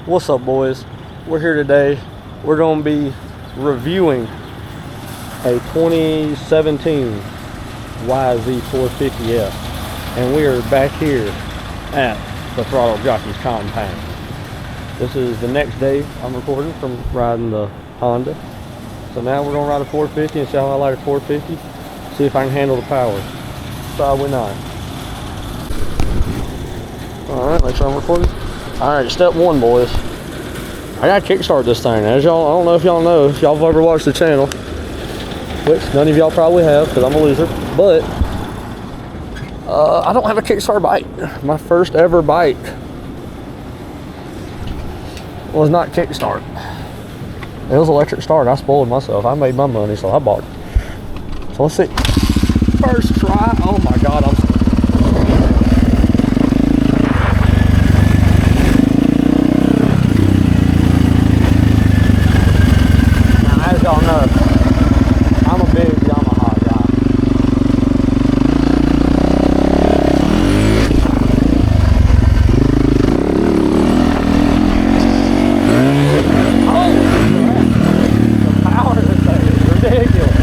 What's up, boys? We're here today. We're going to be reviewing a 2017 YZ 450F, and we are back here at the Throttle Jockeys compound. This is the next day I'm recording from riding the Honda. So now we're going to ride a 450 and see how I like a 450. See if I can handle the power. Probably not. Alright, make sure I'm recording. Alright, step one, boys. I gotta kickstart this thing. As y'all, I don't know if y'all know, if y'all have ever watched the channel, which none of y'all probably have because I'm a loser, but I don't have a kickstart bike. My first ever bike was not kickstart. It was electric start. I spoiled myself. I made my money, so I bought it. So let's see. First try. Oh my God, I'm y'all know, I'm a big Yamaha guy. Oh, the power of this thing is ridiculous.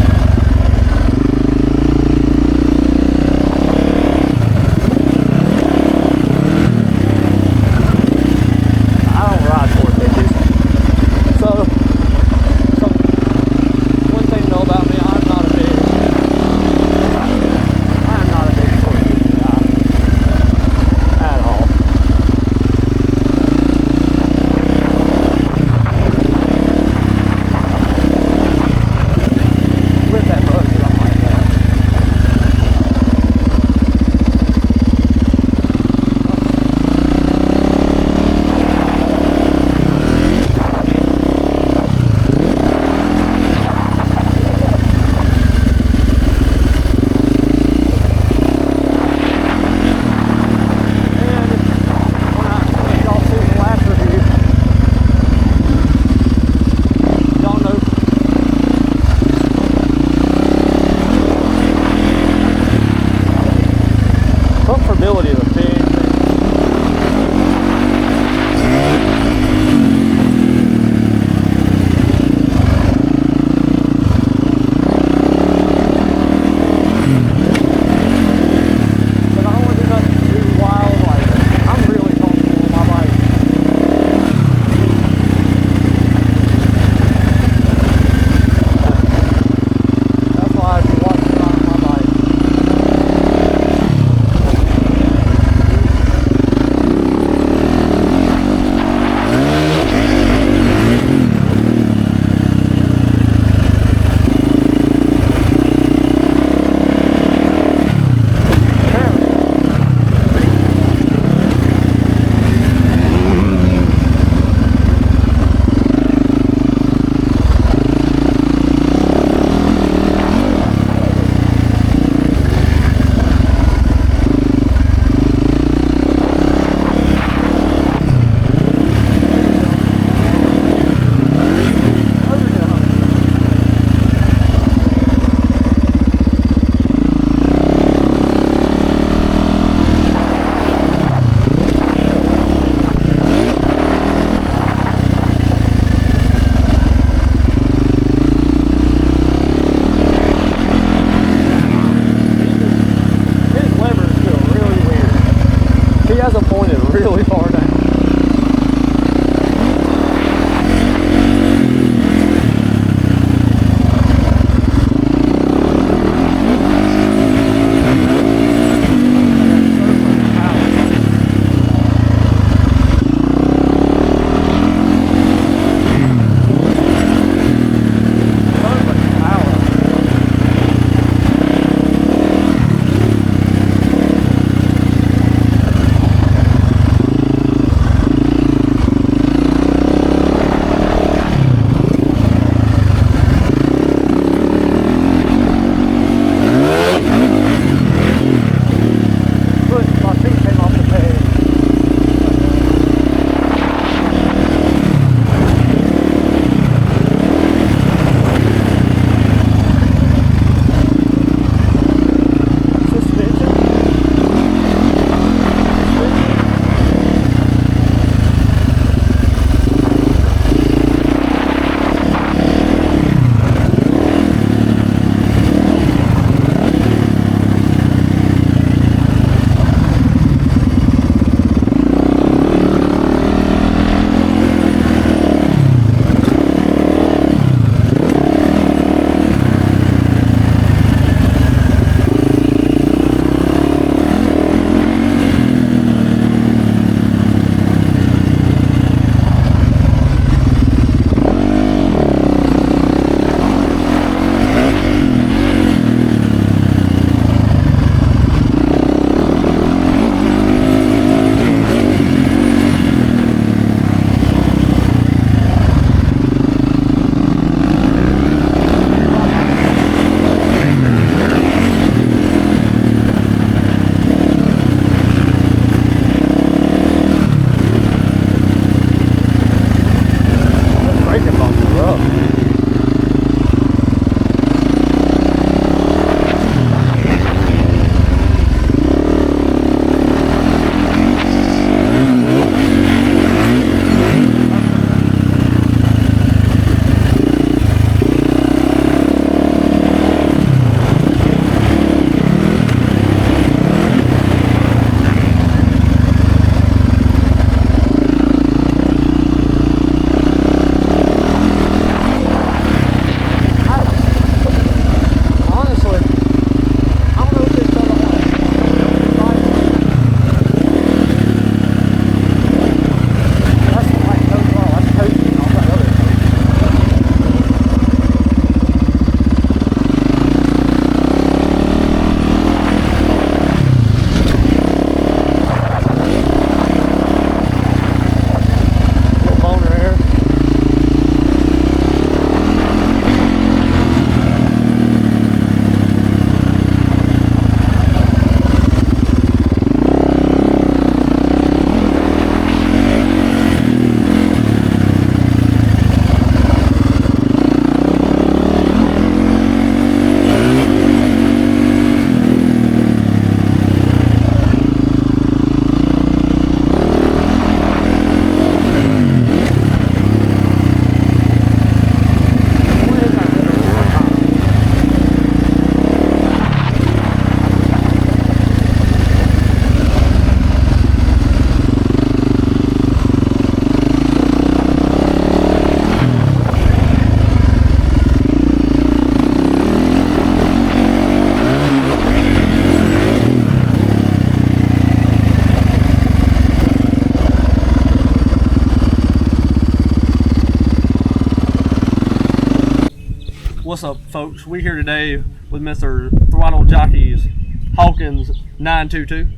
What's up, folks? We're here today with Mr. Throttle Jockeys Hawkins 922.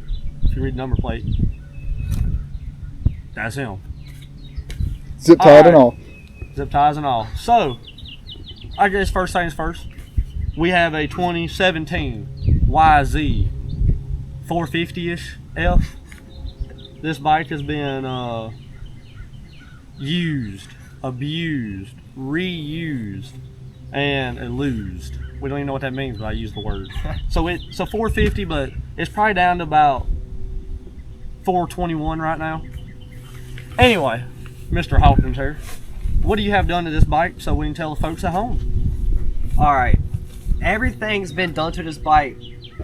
If you read the number plate, that's him. Zip tied and all. Zip ties and all. So, I guess first things first, we have a 2017 YZ 450-ish F. This bike has been used, abused, reused, and illused. We don't even know what that means, but I use the word. So 450, but it's probably down to about 421 right now. Anyway, Mr. Hawkins here. What do you have done to this bike so we can tell the folks at home? Alright, everything's been done to this bike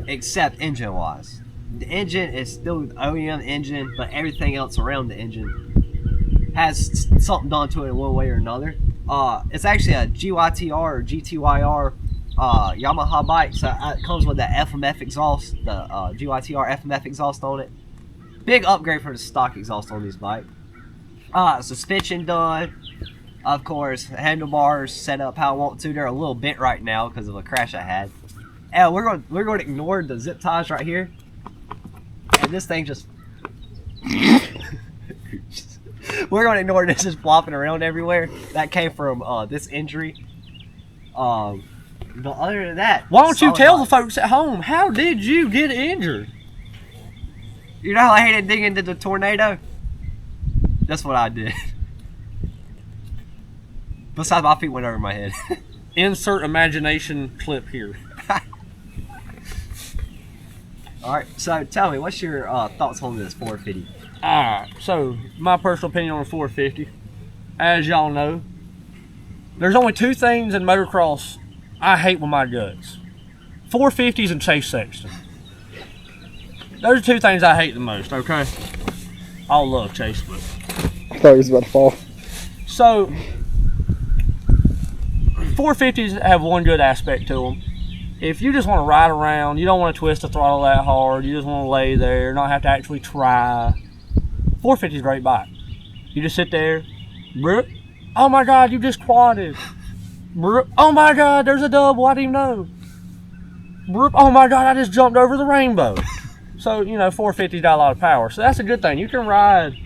except engine wise. The engine is still the OEM engine, but everything else around the engine has something done to it in one way or another. It's actually a GYTR or GTYR Yamaha bike, so it comes with that FMF exhaust, the GYTR FMF exhaust on it. Big upgrade for the stock exhaust on this bike. Suspension done, of course. Handlebars set up how I want to. They're a little bent right now because of a crash I had. And we're going to ignore the zip ties right here, and this thing just we're going to ignore this just flopping around everywhere. That came from this injury. But other than that, why don't you tell the folks at home, how did you get injured? You know how I hated digging into the tornado? That's what I did. Besides, my feet went over my head. Insert imagination clip here. Alright, so tell me, what's your thoughts on this 450? Alright, so my personal opinion on the 450. As y'all know, there's only two things in motocross I hate with my guts. 450s and Chase Sexton. Those are two things I hate the most, okay? I love Chase, but I thought he was about to fall. so 450s have one good aspect to them. If you just want to ride around, you don't want to twist the throttle that hard, you just want to lay there, not have to actually try, 450 is a great bike. You just sit there, broop, oh my god, you just quadded. Broop, oh my god, there's a double, I didn't even know. Broop, oh my god, I just jumped over the rainbow. So, you know, 450's got a lot of power, so that's a good thing. You can ride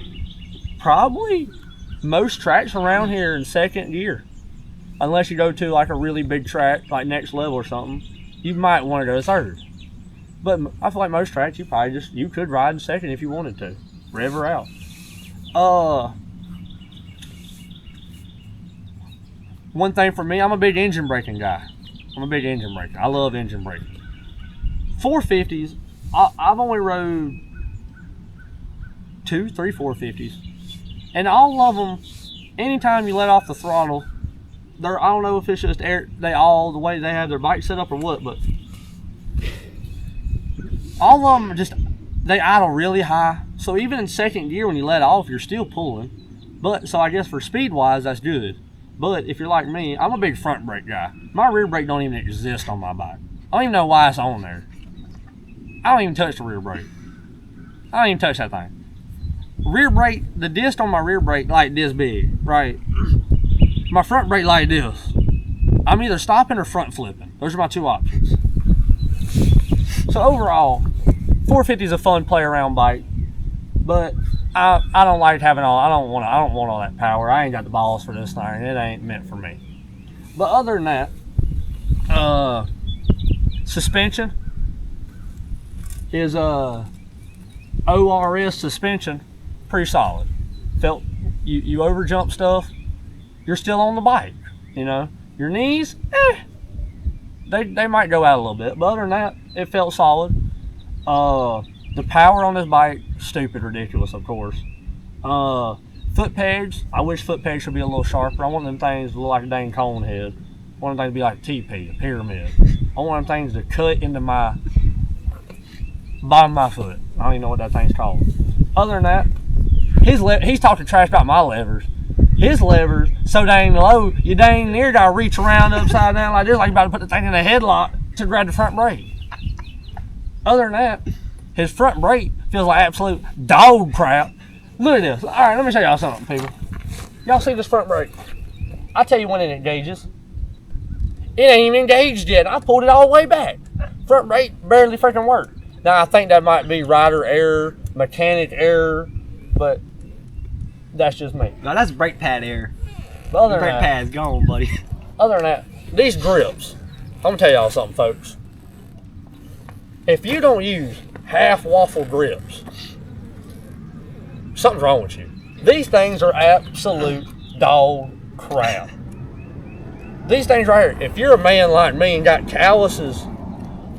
probably most tracks around here in second gear. Unless you go to like a really big track, like Next Level or something, you might want to go third. But I feel like most tracks, you could ride in second if you wanted to. Rev her out. One thing for me, I'm a big engine braking guy. I love engine braking. 450s, I've only rode 2, 3 450s. And all of them, anytime you let off the throttle, I don't know if it's just the way they have their bike set up or what, but all of them they idle really high. So even in second gear when you let off, you're still pulling. But so I guess for speed wise, that's good. But if you're like me, I'm a big front brake guy. My rear brake don't even exist on my bike. I don't even know why it's on there. I don't even touch the rear brake. I don't even touch that thing. Rear brake, the disc on my rear brake like this big, right? My front brake like this. I'm either stopping or front flipping. Those are my two options. So overall, 450 is a fun play around bike, but I don't like having I don't want all that power. I ain't got the balls for this thing. It ain't meant for me. But other than that, suspension is ORS suspension, pretty solid. Felt you over jump stuff, you're still on the bike, you know. Your knees, they might go out a little bit, but other than that, it felt solid. The power on this bike, stupid ridiculous, of course. Foot pegs, I wish foot pegs should be a little sharper. I want them things to look like a dang cone head. I want them things to be like a TP, a pyramid. I want them things to cut into my bottom of my foot. I don't even know what that thing's called. Other than that, he's talking trash about my levers. His levers so dang low, you dang near gotta reach around upside down like this, like you're about to put the thing in a headlock to grab the front brake. Other than that, his front brake feels like absolute dog crap. Look at this. All right, let me show y'all something, people. Y'all see this front brake? I'll tell you when it engages. It ain't even engaged yet. I pulled it all the way back. Front brake barely freaking worked. Now, I think that might be rider error, mechanic error, but that's just me. No, that's brake pad error. But other The than brake that, pad's gone, buddy. other than that, these grips, I'm going to tell y'all something, folks. If you don't use half waffle grips, something's wrong with you. These things are absolute dog crap. These things right here, if you're a man like me and got calluses,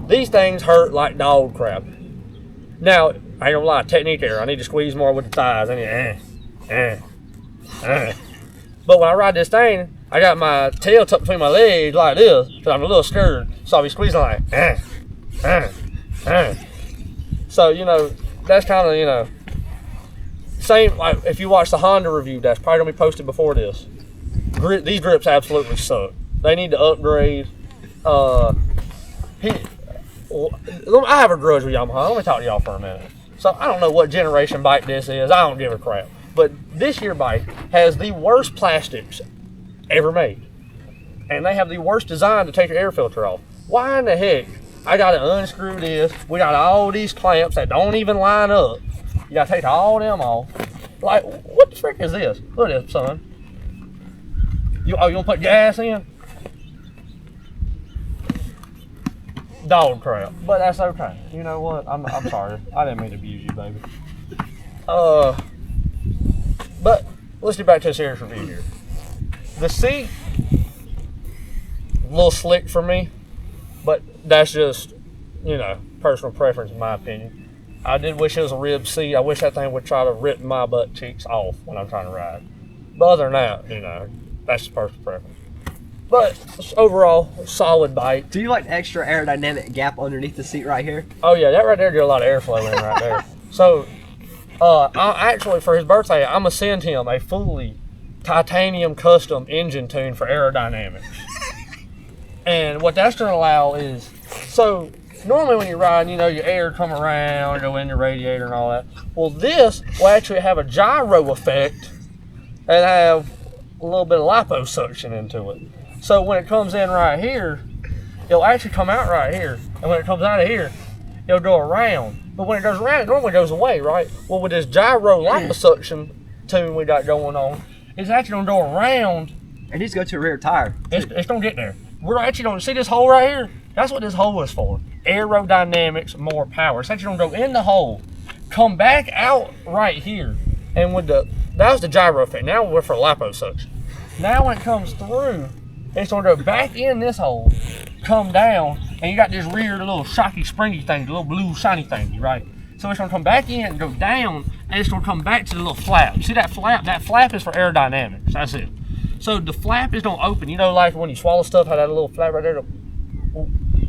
these things hurt like dog crap. Now, I ain't gonna lie, technique error. I need to squeeze more with the thighs. I need But when I ride this thing, I got my tail tucked between my legs like this, because I'm a little scared. So I'll be squeezing like, So, you know, that's kind of, you know, same, like, if you watch the Honda review, that's probably going to be posted before this. These grips absolutely suck. They need to upgrade. I have a grudge with Yamaha. Let me talk to y'all for a minute. So, I don't know what generation bike this is. I don't give a crap. But this year bike has the worst plastics ever made. And they have the worst design to take your air filter off. Why in the heck? I got to unscrew this. We got all these clamps that don't even line up. You got to take all them off. Like, what the frick is this? Look at this, son. You want to put gas in? Dog crap. But that's okay. You know what? I'm sorry. I didn't mean to abuse you, baby. But let's get back to the serious review here. The seat, a little slick for me, but that's just, you know, personal preference in my opinion. I did wish it was a rib seat. I wish that thing would try to rip my butt cheeks off when I'm trying to ride. But other than that, you know, that's just personal preference. But overall, solid bike. Do you like the extra aerodynamic gap underneath the seat right here? Oh yeah, that right there get a lot of airflow in right there. So, I actually, for his birthday, I'm gonna send him a fully titanium custom engine tune for aerodynamics. And what that's gonna allow is, so normally when you ride, you know, your air come around, go in your radiator and all that. Well, this will actually have a gyro effect and have a little bit of liposuction into it. So when it comes in right here, it'll actually come out right here. And when it comes out of here, it'll go around. But when it goes around, it normally goes away, right? Well, with this gyro liposuction tune we got going on, it's actually gonna go around. It needs to go to a rear tire. It's gonna get there. We're actually gonna see this hole right here. That's what this hole is for. Aerodynamics, more power. It's actually gonna go in the hole, come back out right here, and with that was the gyro effect. Now we're for liposuction. Now when it comes through, it's gonna go back in this hole, come down, and you got this rear little shocky springy thing, the little blue shiny thing, right? So it's gonna come back in and go down, and it's gonna come back to the little flap. See that flap? That flap is for aerodynamics. That's it. So the flap is gonna open. You know, like when you swallow stuff, how that little flap right there.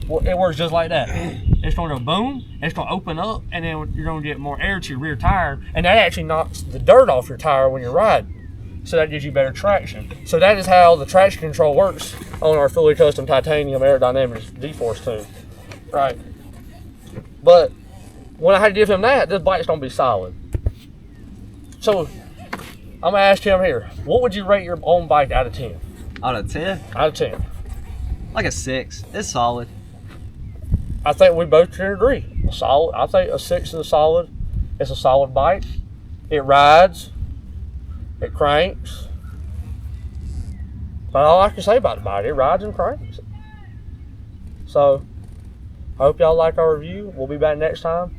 Well, it works just like that. It's gonna go boom. It's gonna open up, and then you're gonna get more air to your rear tire, and that actually knocks the dirt off your tire when you're riding. So that gives you better traction. So that is how the traction control works on our fully custom titanium aerodynamics G-force tune, right? But when I had to give him that, this bike's gonna be solid. So I'm gonna ask him here, what would you rate your own bike out of 10? Out of 10? Out of 10. Like a 6. It's solid. I think we both can agree. Solid. I think a 6 is solid. It's a solid bike. It rides. It cranks. That's all I can say about the bike. It rides and cranks. So, I hope y'all like our review. We'll be back next time.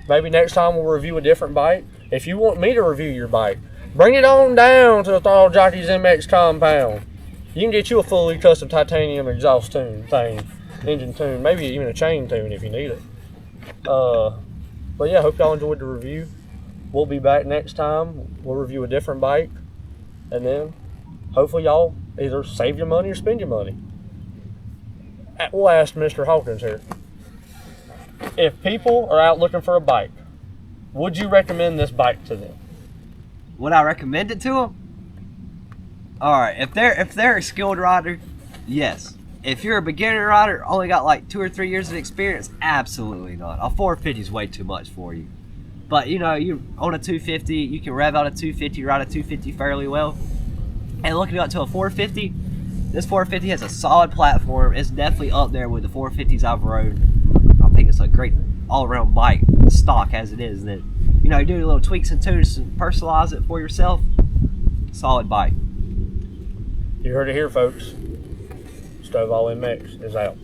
Maybe next time we'll review a different bike. If you want me to review your bike, bring it on down to the Throttle Jockeys MX compound. You can get you a fully custom titanium exhaust tune thing, engine tune, maybe even a chain tune if you need it. But yeah, hope y'all enjoyed the review. We'll be back next time. We'll review a different bike, and then hopefully y'all either save your money or spend your money. We'll ask Mr. Hawkins here. If people are out looking for a bike, would you recommend this bike to them? Would I recommend it to them? Alright, if they're a skilled rider, yes. If you're a beginner rider, only got like 2 or 3 years of experience, absolutely not. A 450 is way too much for you. But you know, you on a 250, you can rev out a 250, ride a 250 fairly well. And looking up to a 450, This 450 has a solid platform. It's definitely up there with the 450s I've rode. I think it's a great all-around bike, stock as it is. And then, you know, you do little tweaks and tunes and personalize it for yourself. Solid bike. You heard it here, folks. Stove All In Mix is out.